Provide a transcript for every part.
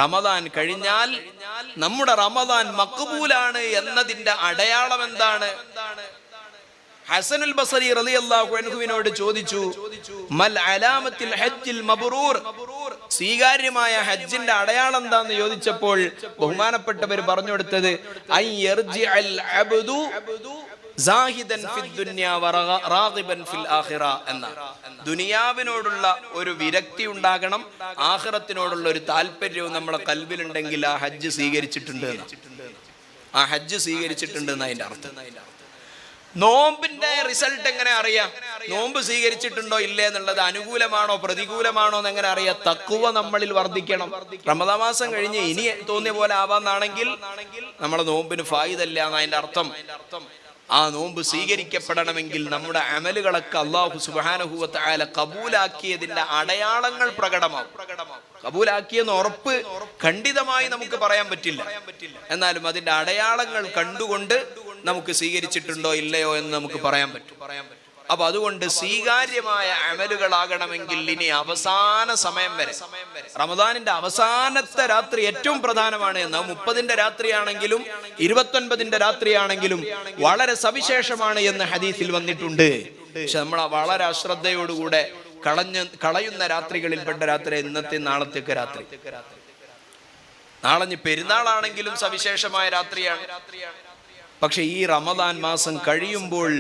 റമദാൻ കഴിഞ്ഞാൽ നമ്മുടെ റമദാൻ മഖ്ബൂലാണ് എന്നതിന്റെ അടയാളം എന്താണ്? ഹസനുൽ ബസരി റളിയല്ലാഹു അൻഹുവിനോട് ചോദിച്ചു, മൽ അലാമത്തുൽ ഹജ്ജിൽ മബ്റൂർ, സ്വീകാര്യമായ ഹജ്ജിന്റെ അടയാളം എന്താന്ന് ചോദിച്ചപ്പോൾ ബഹുമാനപ്പെട്ടവർ പറഞ്ഞു കൊടുത്തത് അൻ യർജിഅൽ അബ്ദു സാഹിദൻ ഫിദ് ദുനിയാ വറാഗിബൻ ഫിൽ ആഖിറ എന്ന. ദുനിയാവിനോടുള്ള ഒരു വിരക്തി ഉണ്ടാകണം, ആഖിറത്തിനോടുള്ള ഒരു താല്പര്യവും നമ്മളെ കൽബിലുണ്ടെങ്കിൽ ആ ഹജ്ജ് സ്വീകരിച്ചിട്ടുണ്ട്, ആ ഹജ്ജ് സ്വീകരിച്ചിട്ടുണ്ട് എന്നതിന്റെ അർത്ഥം. നോമ്പിന്റെ റിസൾട്ട് എങ്ങനെ അറിയാം? നോമ്പ് സ്വീകരിച്ചിട്ടുണ്ടോ ഇല്ലേ എന്നുള്ളത് അനുകൂലമാണോ പ്രതികൂലമാണോ എന്ന് എങ്ങനെ അറിയാം? തഖ്വ നമ്മളിൽ വർദ്ധിക്കണം. റമദാൻ മാസം കഴിഞ്ഞ് ഇനി തോന്നിയ പോലെ ആവാന്നാണെങ്കിൽ നമ്മളെ നോമ്പിന് ഫായിദല്ല എന്നതിന്റെ അർത്ഥം. ആ നോമ്പ് സ്വീകരിക്കപ്പെടണമെങ്കിൽ നമ്മുടെ അമലുകളൊക്കെ അല്ലാഹു സുബ്ഹാനഹു വ തആല കബൂലാക്കിയതിന്റെ അടയാളങ്ങൾ പ്രകടമാവും. കബൂലാക്കിയെന്ന് ഉറപ്പ് ഖണ്ഡിതമായി നമുക്ക് പറയാൻ പറ്റില്ല, എന്നാലും അതിന്റെ അടയാളങ്ങൾ കണ്ടുകൊണ്ട് നമുക്ക് സ്വീകരിച്ചിട്ടുണ്ടോ ഇല്ലയോ എന്ന് നമുക്ക് പറയാൻ പറ്റും. അപ്പൊ അതുകൊണ്ട് സ്വീകാര്യമായ അമലുകളാകണമെങ്കിൽ ഇനി അവസാന സമയം വരെ, റമദാനിന്റെ അവസാനത്തെ രാത്രി ഏറ്റവും പ്രധാനമാണ് എന്ന്. 30-ന്റെ രാത്രിയാണെങ്കിലും 29-ന്റെ രാത്രിയാണെങ്കിലും വളരെ സവിശേഷമാണ് എന്ന് ഹദീസിൽ വന്നിട്ടുണ്ട്. പക്ഷെ നമ്മൾ വളരെ അശ്രദ്ധയോടുകൂടെ കളയുന്ന രാത്രികളിൽപ്പെട്ട രാത്രി ഇന്നത്തെ നാളത്തെയൊക്കെ രാത്രി. നാളെ പെരുന്നാളാണെങ്കിലും സവിശേഷമായ രാത്രിയാണ്. പക്ഷെ ഈ റമദാൻ മാസം കഴിയുമ്പോൾ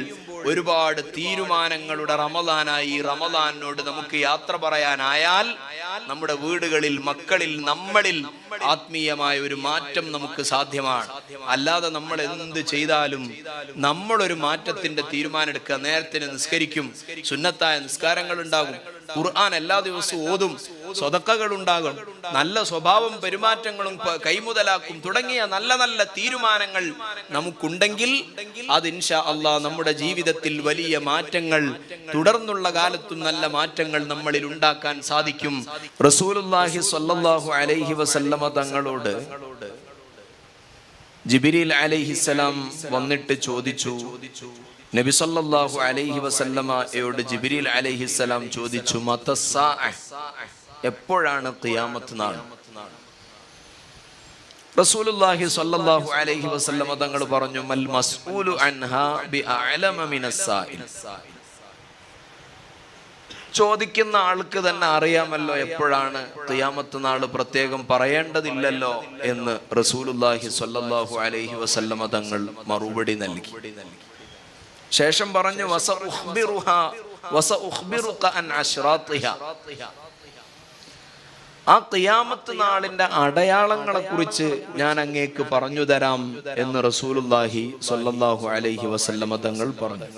ഒരുപാട് തീരുമാനങ്ങളുടെ റമദാനായി. ഈ റമദാനോട് നമുക്ക് യാത്ര പറയാനായാൽ നമ്മുടെ വീടുകളിൽ, മക്കളിൽ, നമ്മളിൽ ആത്മീയമായ ഒരു മാറ്റം നമുക്ക് സാധ്യമാണ്. അല്ലാതെ നമ്മൾ എന്ത് ചെയ്താലും നമ്മളൊരു മാറ്റത്തിന്റെ തീരുമാനം എടുക്കുക. നേരത്തെ നിസ്കരിക്കും, സുന്നത്തായ നിസ്കാരങ്ങൾ ഉണ്ടാകും, ഖുർആൻ എല്ലാ ദിവസവും ഓതും, സ്വതക്കകൾ ഉണ്ടാകും, നല്ല സ്വഭാവം പെരുമാറ്റങ്ങളും കൈമുതലാക്കും തുടങ്ങിയ നല്ല നല്ല തീരുമാനങ്ങൾ നമുക്കുണ്ടെങ്കിൽ അത് ഇൻഷാ അല്ലാഹ് നമ്മുടെ ജീവിതത്തിൽ വലിയ മാറ്റങ്ങൾ, തുടർന്നുള്ള കാലത്തും നല്ല മാറ്റങ്ങൾ നമ്മളിൽ ഉണ്ടാക്കാൻ സാധിക്കും. റസൂലുള്ളാഹി സ്വല്ലല്ലാഹു അലൈഹി വസല്ലമ തങ്ങളോട് ജിബ്രീൽ അലൈഹിസ്സലാം വന്നിട്ട് ചോദിച്ചു. നബി സല്ലല്ലാഹു അലൈഹി വസല്ലമയോട് ജിബ്രീൽ അലൈഹിസ്സലാം ചോദിച്ചു, മതസ്സാഅ, എപ്പോഴാണ് ഖിയാമത്ത് നാൾ? റസൂലുള്ളാഹി സ്വല്ലല്ലാഹു അലൈഹി വസല്ലമ തങ്ങൾ പറഞ്ഞു, മൽ മസ്ഊലു അൻഹാ ബിഅഅലമ മിനസ്സാഇൽ. ചോദിക്കുന്ന ആൾക്ക് തന്നെ അറിയാമല്ലോ എപ്പോഴാണ് ഖിയാമത്ത് നാൾ, പ്രത്യേകം പറയേണ്ടതില്ലല്ലോ എന്ന് റസൂലുള്ളാഹി സ്വല്ലല്ലാഹു അലൈഹി വസല്ലമ തങ്ങൾ മറുപടി നൽകി. ശേഷം പറഞ്ഞു, വസഉഖ്ബിറുക അൻ അശ്റാത്തിഹാ, ആ ഖിയാമത്ത് നാളിന്റെ അടയാളങ്ങളെ കുറിച്ച് ഞാൻ അങ്ങേക്ക് പറഞ്ഞു തരാം എന്ന് റസൂലുള്ളാഹി സ്വല്ലല്ലാഹു അലൈഹി വസല്ലമ തങ്ങൾ പറഞ്ഞു.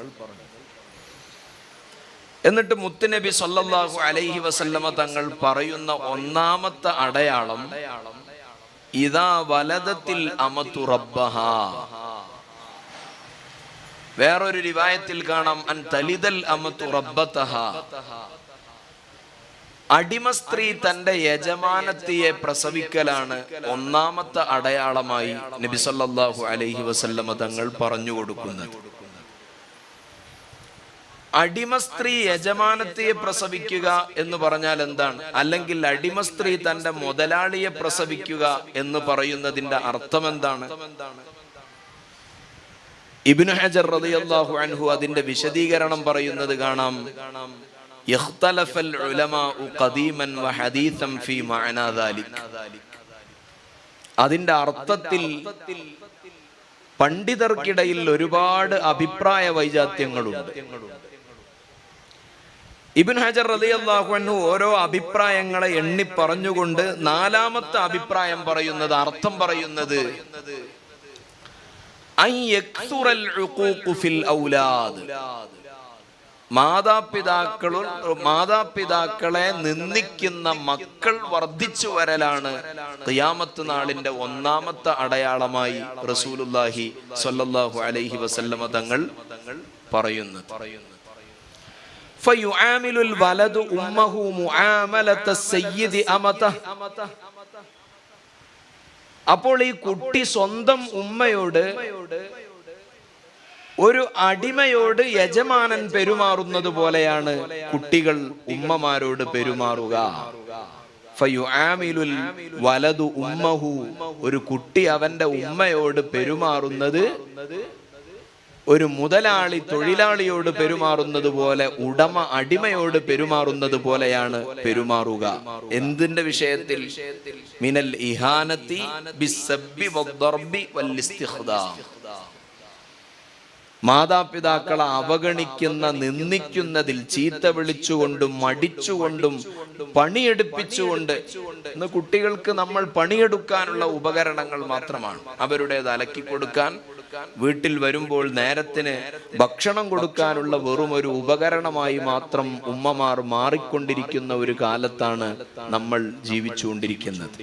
എന്നിട്ട് മുത്തുനബി സ്വല്ലല്ലാഹു അലൈഹി വസല്ലമ തങ്ങൾ പറയുന്ന ഒന്നാമത്തെ അടയാളം, ഇദാ വലദത്തിൽ അമതു റബ്ബഹാ. വേറൊരു റിവായത്തിൽ കാണാം, അൻ തലിദൽ അമതു റബ്ബതഹാ. അടിമ സ്ത്രീ തന്റെ യജമാനത്തിയെ പ്രസവിക്കലാണ് ഒന്നാമത്തെ അടയാളമായി നബി സല്ലല്ലാഹു അലൈഹി വസല്ലമ തങ്ങൾ പറഞ്ഞു കൊടുക്കുന്നത്. അടിമ സ്ത്രീ യജമാനത്തിയെ പ്രസവിക്കുക എന്ന് പറഞ്ഞാൽ എന്താണ്? അല്ലെങ്കിൽ അടിമ സ്ത്രീ തന്റെ മുതലാളിയെ പ്രസവിക്കുക എന്ന് പറയുന്നതിന്റെ അർത്ഥം എന്താണ്? ഇബ്നു ഹജർ റളിയല്ലാഹു അൻഹു അതിന്റെ വിശദീകരണം പറയുന്നത് കാണാം, യഖ്തലഫൽ ഉലമാഉ ഖദീമൻ വഹദീസൻ ഫീ മഅനാ ദാലിക്. അതിന്റെ അർത്ഥത്തിൽ പണ്ഡിതർക്കിടയിൽ ഒരുപാട് അഭിപ്രായ വൈജാത്യങ്ങളുണ്ട്. ഇബ്നു ഹജർ റളിയല്ലാഹു അൻഹു ഓരോ അഭിപ്രായങ്ങളെ എണ്ണി പറഞ്ഞുകൊണ്ട് നാലാമത്തെ അഭിപ്രായം പറയുന്നത്, അർത്ഥം പറയുന്നത്, അൻ യക്സുറൽ ഉഖൂഖു ഫിൽ ഔലാദ്. മാതാപിതാക്കളെ നിന്ദിക്കുന്ന മക്കൾ വർദ്ധിച്ചു വരലാണ് ഖിയാമത്ത് നാളിന്റെ ഒന്നാമത്തെ അടയാളമായി റസൂലുള്ളാഹി സ്വല്ലല്ലാഹു അലൈഹി വസല്ലമ തങ്ങൾ പറയുന്നത്. ഫയുആമിലുൽ വലദു ഉമ്മഹു മുആമലത സയ്യിദി അമതഹ്. അപ്പോൾ ഈ കുട്ടി സ്വന്തം ഉമ്മയോട് ഒരു അടിമയോട് യജമാനൻ പെരുമാറുന്നത് പോലെയാണ് കുട്ടികൾ ഉമ്മമാരോട് പെരുമാറുക. ഫയുആമിലുൽ വലദു ഉമ്മഹു, ഒരു കുട്ടി അവന്റെ ഉമ്മയോട് പെരുമാറുന്നത് ഒരു മുതലാളി തൊഴിലാളിയോട് പെരുമാറുന്നത് പോലെ, ഉടമ അടിമയോട് പെരുമാറുന്നത് പോലെയാണ് പെരുമാറുക. എന്തിന്റെ വിഷയത്തിൽ? മിനൽ ഇഹാനത്തി ബിസ്സബ്ബി വദ്ദർബി വല്ലിസ്തിഖ്ദാ, മാതാപിതാക്കളെ അവഗണിക്കുന്ന, നിന്ദിക്കുന്നതിൽ, ചീത്ത വിളിച്ചുകൊണ്ടും മടിച്ചുകൊണ്ടും പണിയെടുപ്പിച്ചുകൊണ്ട്. ഇന്ന് കുട്ടികൾക്ക് നമ്മൾ പണിയെടുക്കാനുള്ള ഉപകരണങ്ങൾ മാത്രമാണ്. അവരുടേത് അലക്കി കൊടുക്കാൻ, വീട്ടിൽ വരുമ്പോൾ നേരത്തിന് ഭക്ഷണം കൊടുക്കാനുള്ള വെറും ഒരു ഉപകരണമായി മാത്രം ഉമ്മമാർ മാറിക്കൊണ്ടിരിക്കുന്ന ഒരു കാലത്താണ് നമ്മൾ ജീവിച്ചുകൊണ്ടിരിക്കുന്നത്.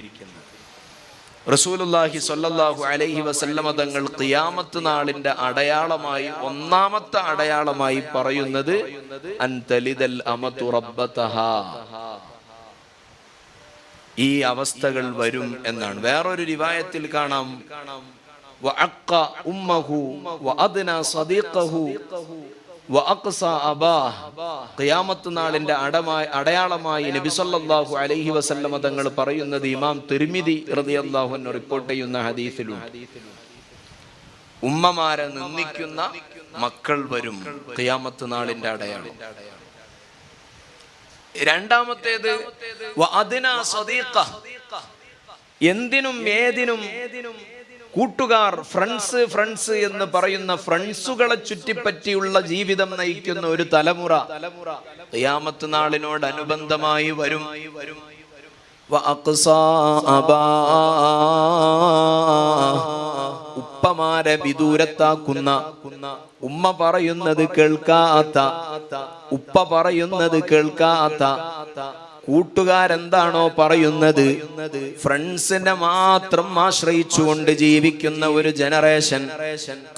റസൂലുള്ളാഹി സ്വല്ലല്ലാഹു അലൈഹി വസല്ലമ തങ്ങൾ ഖിയാമത്ത് നാളിന്റെ അടയാളമായി, ഒന്നാമത്തെ അടയാളമായി പറയുന്നത് അൻതലിദൽ അമതു റബ്ബതഹാ, ഈ അവസ്ഥകൾ വരും എന്നാണ്. വേറൊരു റിവായത്തിൽ കാണാം വഅഖ ഉമ്മഹു വഅദ്നാ സദീഖഹു വഅഖ്സ അബാഹ്. ഖിയാമത്ത് നാളിന്റെ അടയാളമായി നബി സല്ലല്ലാഹു അലൈഹി വസല്ലമ തങ്ങൾ പറയുന്നത് ഇമാം തിർമിദി റളിയല്ലാഹു അൻഹു റിപ്പോർട്ട് ചെയ്യുന്ന ഹദീസിലുണ്ട്. ഉമ്മമാരെ നിന്ദിക്കുന്ന മക്കൾ വരും, ഖിയാമത്ത് നാളിന്റെ അടയാളം. രണ്ടാമത്തേത് വഅദ്നാ സദീഖ, എന്തിനും ഏതിനും കൂട്ടുകാർ, ഫ്രണ്ട്സ് എന്ന് പറയുന്ന ഫ്രണ്ട്സുകളെ ചുറ്റിപ്പറ്റിയുള്ള ജീവിതം നയിക്കുന്ന ഒരു തലമുറ ഖിയാമത്ത് നാളിനോടനുബന്ധമായി വരും. ഉപ്പമാരെ വിദൂരത്താക്കുന്ന, ഉമ്മ പറയുന്നത് കേൾക്കാത്ത, ഉപ്പ പറയുന്നത് കേൾക്കാത്ത, കൂട്ടുകാരെന്താണോ പറയുന്നത് ഫ്രണ്ട്സിനെ മാത്രം ആശ്രയിച്ചുകൊണ്ട് ജീവിക്കുന്ന ഒരു ജനറേഷൻ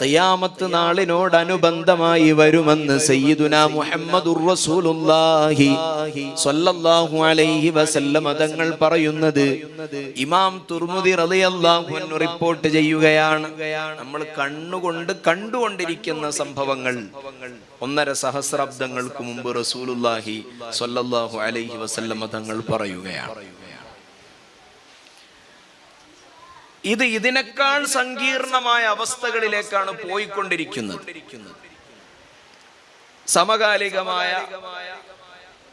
ഖിയാമത്ത് നാളിനോടനുബന്ധമായി വരുമെന്ന് സയ്യിദുനാ മുഹമ്മദുർ റസൂലുള്ളാഹി സ്വല്ലല്ലാഹു അലൈഹി വസല്ലം തങ്ങൾ പറയുന്നത് ഇമാം തുർമുദി റളിയല്ലാഹു അൻഹു റിപ്പോർട്ട് ചെയ്യുകയാണ്. നമ്മൾ കണ്ണുകൊണ്ട് കണ്ടുകൊണ്ടിരിക്കുന്ന സംഭവങ്ങൾ 1.5 സഹസ്രാബ്ദങ്ങൾക്ക് മുമ്പ് റസൂലുള്ളാഹി സ്വല്ലല്ലാഹു അലൈഹി വസല്ലം തങ്ങൾ പറയുകയാണ്. ഇത് ഇതിനേക്കാൾ സങ്കീർണമായ അവസ്ഥകളിലേക്കാണ് പോയിക്കൊണ്ടിരിക്കുന്നത്. സമകാലികമായ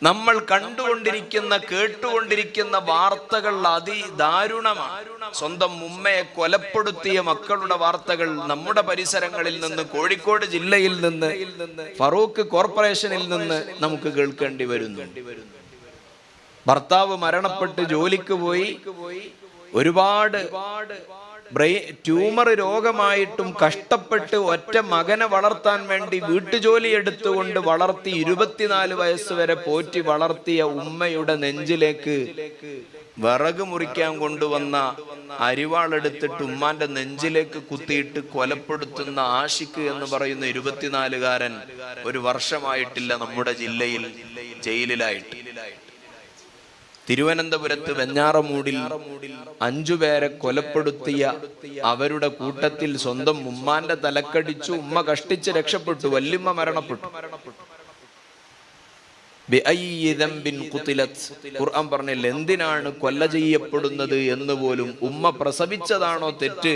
നമ്മൾ കണ്ടുകൊണ്ടിരിക്കുന്ന, കേട്ടുകൊണ്ടിരിക്കുന്ന വാർത്തകൾ അതിദാരുണമാണ്. സ്വന്തം ഉമ്മയെ കൊലപ്പെടുത്തിയ മക്കളുടെ വാർത്തകൾ നമ്മുടെ പരിസരങ്ങളിൽ നിന്ന്, കോഴിക്കോട് ജില്ലയിൽ നിന്ന്, ഫറൂഖ് കോർപ്പറേഷനിൽ നിന്ന് നമുക്ക് കേൾക്കേണ്ടി വരുന്നു. ഭർത്താവ് മരണപ്പെട്ട് ജോലിക്ക് പോയി, ഒരുപാട് ട്യൂമർ രോഗമായിട്ടും കഷ്ടപ്പെട്ട് ഒറ്റ മകനെ വളർത്താൻ വേണ്ടി വീട്ടുജോലി എടുത്തുകൊണ്ട് വളർത്തി 24 വയസ്സ് വരെ പോറ്റി വളർത്തിയ ഉമ്മയുടെ നെഞ്ചിലേക്ക് വിറക് മുറിക്കാൻ കൊണ്ടുവന്ന അരിവാളെടുത്തിട്ട് ഉമ്മാന്റെ നെഞ്ചിലേക്ക് കുത്തിയിട്ട് കൊലപ്പെടുത്തുന്ന ആഷിഖ് എന്ന് പറയുന്ന 24-കാരൻ 1 വർഷമായിട്ടില്ല നമ്മുടെ ജില്ലയിൽ ജയിലിലായിട്ട്. തിരുവനന്തപുരത്ത് വെഞ്ഞാറമൂടിൽ 5 പേരെ കൊലപ്പെടുത്തിയ അവരുടെ കൂട്ടത്തിൽ സ്വന്തം ഉമ്മാന്റെ തലക്കടിച്ചു, ഉമ്മ കഷ്ടിച്ച് രക്ഷപ്പെട്ടു, വല്യമ്മ മരണപ്പെട്ടു. ഖുർആൻ പറഞ്ഞില്ല എന്തിനാണ് കൊല്ല ചെയ്യപ്പെടുന്നത് എന്ന് പോലും. ഉമ്മ പ്രസവിച്ചതാണോ തെറ്റ്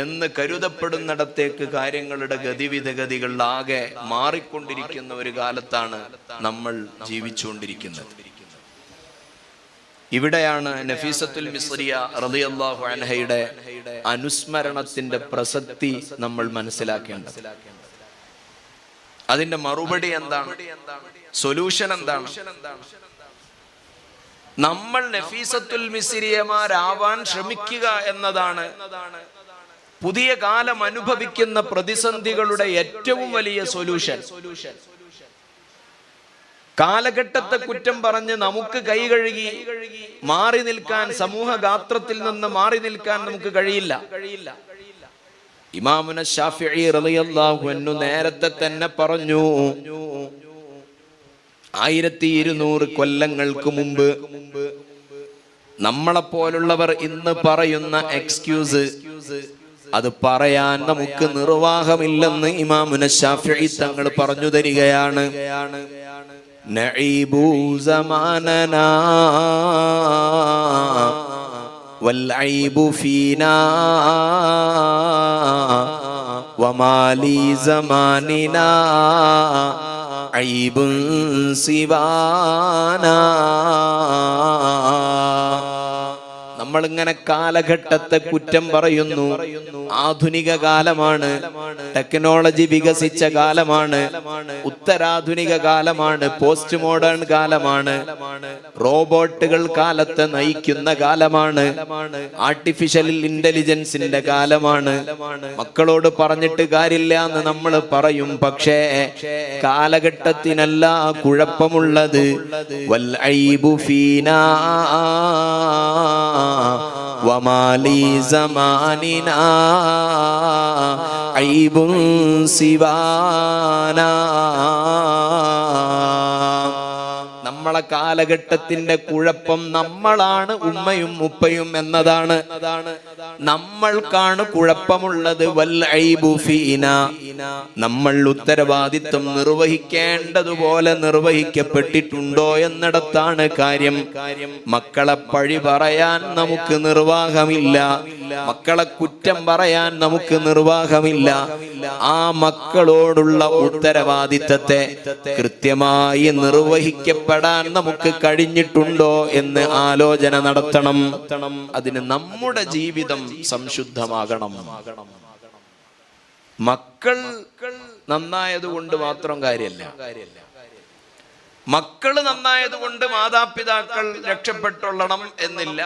എന്ന് കരുതപ്പെടുന്നിടത്തേക്ക് കാര്യങ്ങളുടെ ഗതിവിധഗതികൾ ആകെ മാറിക്കൊണ്ടിരിക്കുന്ന ഒരു കാലത്താണ് നമ്മൾ ജീവിച്ചുകൊണ്ടിരിക്കുന്നത്. ഇവിടെയാണ് നഫീസത്തുൽ മിസ്രിയ റളിയല്ലാഹു അൻഹയുടെ അനുസ്മരണത്തിന്റെ പ്രസക്തി നമ്മൾ മനസ്സിലാക്കേണ്ടത്. അതിന്റെ മറുപടി എന്താണ്? സൊല്യൂഷൻ എന്താണ്? നമ്മൾ നഫീസത്തുൽ മിസ്രിയമാരാവാൻ ശ്രമിക്കുക എന്നതാണ് പുതിയ കാലം അനുഭവിക്കുന്ന പ്രതിസന്ധികളുടെ ഏറ്റവും വലിയ സൊല്യൂഷൻ. കാലഘട്ടത്തെ കുറ്റം പറഞ്ഞ് നമുക്ക് കൈ കഴുകി മാറി നിൽക്കാൻ, സമൂഹ ഗാത്രത്തിൽ നിന്ന് മാറി നിൽക്കാൻ നമുക്ക് കഴിയില്ല. ഇമാമുന ശാഫിഈ റളിയല്ലാഹു അൻഹു നേരത്തെ തന്നെ പറഞ്ഞു, 1200 കൊല്ലങ്ങൾക്ക് മുമ്പ് നമ്മളെപ്പോലുള്ളവർ ഇന്ന് പറയുന്ന എക്സ്ക്യൂസ്, അത് പറയാൻ നമുക്ക് നിർവാഹമില്ലെന്ന് ഇമാമുന ശാഫിഈ തങ്ങൾ പറഞ്ഞു തരികയാണ്. നഈബു സമാനനാ വൽഐബു ഫീനാ വമാലി സമാനിനാ ഐബുൻ സിവാനാ. നമ്മളിങ്ങനെ കാലഘട്ടത്തെ കുറ്റം പറയുന്നു. ആധുനിക കാലമാണ്, ടെക്നോളജി വികസിച്ച കാലമാണ്, ഉത്തരാധുനിക കാലമാണ്, പോസ്റ്റ് മോഡേൺ കാലമാണ്, റോബോട്ടുകൾ കാലത്തെ നയിക്കുന്ന കാലമാണ്, ആർട്ടിഫിഷ്യൽ ഇന്റലിജൻസിന്റെ കാലമാണ്. മക്കളോട് പറഞ്ഞിട്ട് കാര്യമില്ല എന്ന് നമ്മൾ പറയും. പക്ഷേ കാലഘട്ടത്തിനല്ല കുഴപ്പമുള്ളത്. വൽ ഐബു ഫീനാ വമാലി സമാനിനാ ഐബുൻ സിവാനാ. നമ്മളെ കാലഘട്ടത്തിന്റെ കുഴപ്പം നമ്മളാണ്, ഉമ്മയും ഉപ്പയും എന്നതാണ്. നമ്മൾക്കാണ് കുഴപ്പമുള്ളത്. വൽ ഐബു ഫീനാ, നമ്മൾ ഉത്തരവാദിത്വം നിർവഹിക്കേണ്ടതുപോലെ നിർവഹിക്കപ്പെട്ടിട്ടുണ്ടോ എന്നിടത്താണ് കാര്യം. മക്കളെ പഴി പറയാൻ നമുക്ക് നിർവാഹമില്ല, മക്കളെ കുറ്റം പറയാൻ നമുക്ക് നിർവാഹമില്ല. ആ മക്കളോടുള്ള ഉത്തരവാദിത്തത്തെ കൃത്യമായി നിർവഹിക്കപ്പെടാൻ നമുക്ക് കഴിഞ്ഞിട്ടുണ്ടോ എന്ന് ആലോചന നടത്തണം. അതിന് നമ്മുടെ ജീവിതം സംശുദ്ധമാകണം. മക്കൾ നന്നായതുകൊണ്ട് മാത്രം കാര്യമല്ല. മക്കള് നന്നായതുകൊണ്ട് മാതാപിതാക്കൾ രക്ഷപ്പെട്ടൊള്ളണം എന്നില്ല.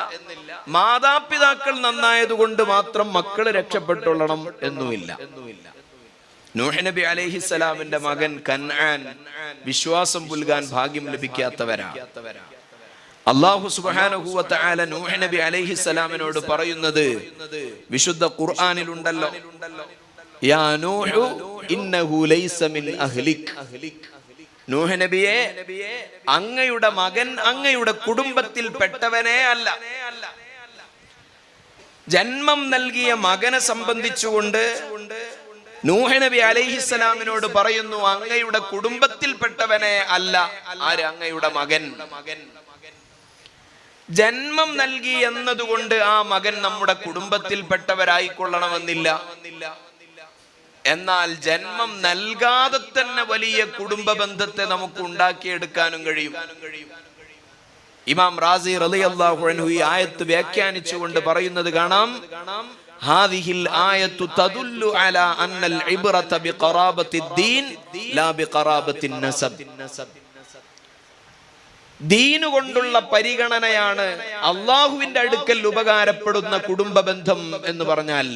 മാതാപിതാക്കൾ നന്നായതുകൊണ്ട് മാത്രം മക്കള് രക്ഷപ്പെട്ടൊള്ളണം എന്നുമില്ല. നൂഹ് നബി അലൈഹിസ്സലാമിന്റെ മകൻ കൻആൻ വിശ്വാസം പുൽകാൻ ഭാഗ്യം ലഭിക്കാത്തവരാ. അല്ലാഹു സുബ്ഹാനഹു വ തആല നൂഹ് നബി അലൈഹിസ്സലാമിനോട് പറയുന്നത് വിശുദ്ധ ഖുർആനിലുണ്ടല്ലോ, യാ നൂഹു ഇന്നഹു ലൈസ മിൻ അഹ്ലിക്. നൂഹ് നബിയെ, അങ്ങയുടെ മകൻ അങ്ങയുടെ കുടുംബത്തിൽ പെട്ടവനേ അല്ല. ജന്മം നൽകിയ മകനെ സംബന്ധിച്ചുകൊണ്ട് നൂഹ് നബി അലൈഹിസ്സലാമിനോട് പറയുന്നു, അങ്ങയുടെ കുടുംബത്തിൽപ്പെട്ടവനെ അല്ല. ആര്? അങ്ങയുടെ മകൻ. ജന്മം നൽകി എന്നതുകൊണ്ട് ആ മകൻ നമ്മുടെ കുടുംബത്തിൽപ്പെട്ടവരായിക്കൊള്ളണമെന്നില്ല. എന്നാൽ ജന്മം നൽകാതെ തന്നെ വലിയ കുടുംബ ബന്ധത്തെ നമുക്ക് ഉണ്ടാക്കിയെടുക്കാനും കഴിയും. ഇമാം റാസി റളിയല്ലാഹു അൻഹു ഈ ആയത്ത് വ്യാഖ്യാനിച്ചുകൊണ്ട് പറയുന്നത് കാണാം, ഹാദിഹിൽ ആയത്തു തദുല്ലു അലാ അന്നൽ ഇബ്റത ബിഖറാബത്തിദ്ദീൻ ലാ ബിഖറാബത്തിൻ നസബ്. ദീനു കൊണ്ടുള്ള പരിഗണനയാണ് അള്ളാഹുവിന്റെ അടുക്കൽ ഉപകാരപ്പെടുന്ന കുടുംബ ബന്ധം എന്ന് പറഞ്ഞാൽ.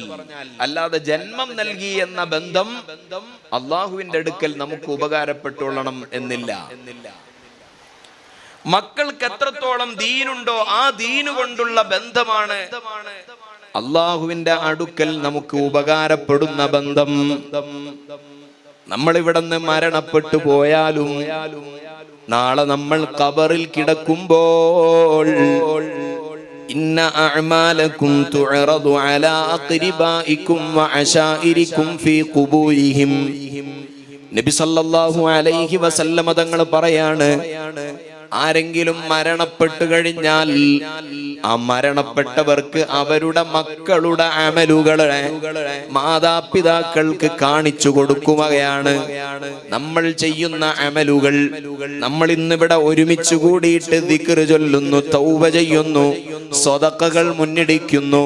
അല്ലാതെ ജന്മം നൽകി എന്ന ബന്ധം അള്ളാഹുവിന്റെ അടുക്കൽ നമുക്ക് ഉപകാരപ്പെട്ടുകൊള്ളണം എന്നില്ല. മക്കൾക്ക് എത്രത്തോളം ദീനുണ്ടോ ആ ദീനു കൊണ്ടുള്ള ബന്ധമാണ് അള്ളാഹുവിന്റെ അടുക്കൽ നമുക്ക് ഉപകാരപ്പെടുന്ന ബന്ധം. നമ്മളിവിടുന്ന് മരണപ്പെട്ടു പോയാലും നാളെ നമ്മൾ ഖബറിൽ കിടക്കുമ്പോൾ ഇന്ന അഅമാലകും തുഅറദു അലാ അഖ്രിബായികും വഅശാഇരികും ഫീ ഖുബൂരിഹിം. നബി സല്ലല്ലാഹു അലൈഹി വസല്ലം തങ്ങൾ പറയാണ്, ആരെങ്കിലും മരണപ്പെട്ടു കഴിഞ്ഞാൽ ആ മരണപ്പെട്ടവർക്ക് അവരുടെ മക്കളുടെ അമലുകളെ മാതാപിതാക്കൾക്ക് കാണിച്ചു കൊടുക്കുകയാണ്. നമ്മൾ ചെയ്യുന്ന അമലുകൾ, നമ്മൾ ഇന്നിവിടെ ഒരുമിച്ച് കൂടിയിട്ട് ദിക്ർ ചൊല്ലുന്നു, തൗബ ചെയ്യുന്നു, സ്വതക്കകൾ മുന്നിടിക്കുന്നു,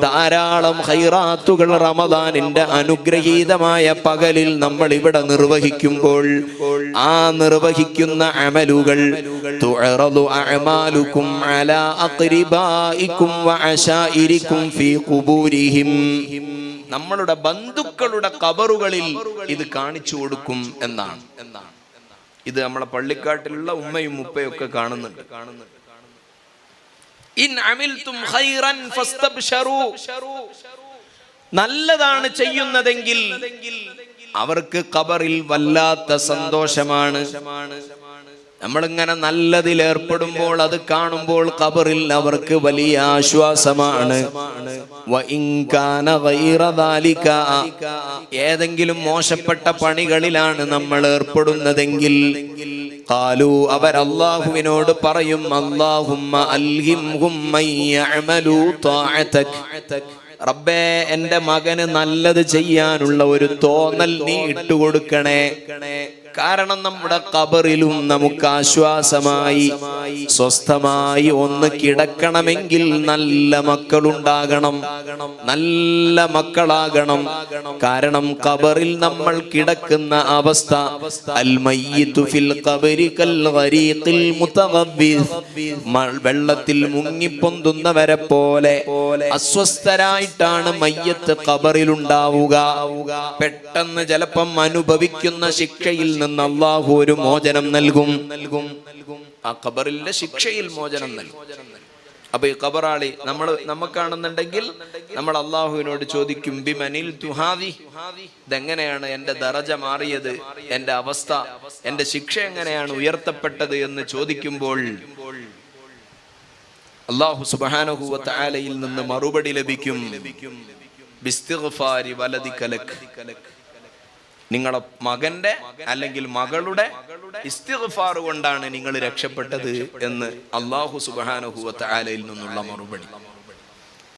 ധാരാളം ഖൈറാത്തുകൾ റമദാനിന്റെ അനുഗ്രഹീതമായ പകലിൽ നമ്മൾ ഇവിടെ നിർവഹിക്കുമ്പോൾ ആ നിർവഹിക്കുന്ന അമലുകൾ തുഅറദു അഅമാലുകും അലാ അഖ്രിബായികും വഅശാഇരികും ഫീ ഖുബൂരിഹിം. നമ്മളുടെ ബന്ധുക്കളുടെ ഖബറുകളിൽ ഇത് കാണിച്ചു കൊടുക്കും എന്നാണ്. ഇത് നമ്മളെ പള്ളിക്കാട്ടിലുള്ള ഉമ്മയും ഉപ്പയും ഒക്കെ കാണുന്നുണ്ട്. ഇൻ അമിൽതും ഖൈറൻ ഫസ്തബ്ശറൂ. നല്ലതാണ് ചെയ്യുന്നതെങ്കിൽ അവർക്ക് ഖബറിൽ വല്ലാത്ത സന്തോഷമാണ്. നമ്മളിങ്ങനെ നല്ലതിൽ ഏർപ്പെടുമ്പോൾ അത് കാണുമ്പോൾ ഖബറിൽ അവർക്ക് വലിയ ആശ്വാസമാണ്. ഏതെങ്കിലും മോശപ്പെട്ട പണികളിലാണ് നമ്മൾ ഏർപ്പെടുന്നതെങ്കിൽ ഖാലു അവർ അല്ലാഹുവിനോട് പറയും അല്ലാഹുമ്മ അൽഹിംഹും മയ്യഅമലു ത്വാഅതക റബ്ബേ എൻ്റെ മകന് നല്ലത് ചെയ്യാനുള്ള ഒരു തോന്നൽ നീ ഇട്ടുകൊടുക്കണേ. കാരണം നമ്മുടെ ഖബറിലും നമുക്ക് ആശ്വാസമായി സ്വസ്ഥമായി ഒന്ന് കിടക്കണമെങ്കിൽ നല്ല മക്കളുണ്ടാകണം, നല്ല മക്കളാകണം. കാരണം ഖബറിൽ നമ്മൾ കിടക്കുന്ന അവസ്ഥ അൽ മയ്യിതു ഫിൽ ഖബരി കൽ ഗരീഖിൽ മുതഗബ്ബിസ്, വെള്ളത്തിൽ മുങ്ങിപ്പൊന്തുന്നവരെ പോലെ അസ്വസ്ഥരായിട്ടാണ് മയ്യത്ത് ഖബറിൽ ഉണ്ടാവുക. പെട്ടെന്ന് ചിലപ്പം അനുഭവിക്കുന്ന ശിക്ഷയിൽ നിന്ന് അല്ലാഹു ഒരു മോചനം നൽകും. ആ ഖബറിലെ ശിക്ഷയിൽ മോചനം നൽകും. അപ്പൊ ഈ ഖബറാളി നമുക്കാണെന്നുണ്ടെങ്കിൽ നമ്മൾ അല്ലാഹുവിനോട് ചോദിക്കും ബിമനിൽ തുഹാദി, ഇതെങ്ങനെയാണ് എന്റെ ദറജ മാറിയത്, എന്റെ അവസ്ഥ, എന്റെ ശിക്ഷ എങ്ങനെയാണ് ഉയർത്തപ്പെട്ടത് എന്ന് ചോദിക്കുമ്പോൾ അല്ലാഹു സുബ്ഹാനഹു വ തആലയിൽ നിന്ന് മറുപടി ലഭിക്കും ബിസ്തിഗ്ഫാരി വലദിക ലക്, നിങ്ങളുടെ മകന്റെ അല്ലെങ്കിൽ മകളുടെ ഇസ്തിഗ്ഫാർ കൊണ്ടാണ് നിങ്ങൾ രക്ഷപ്പെട്ടത് എന്ന് അല്ലാഹു സുബ്ഹാനഹു വ തആലയിൽ നിന്നുള്ള മറുപടി.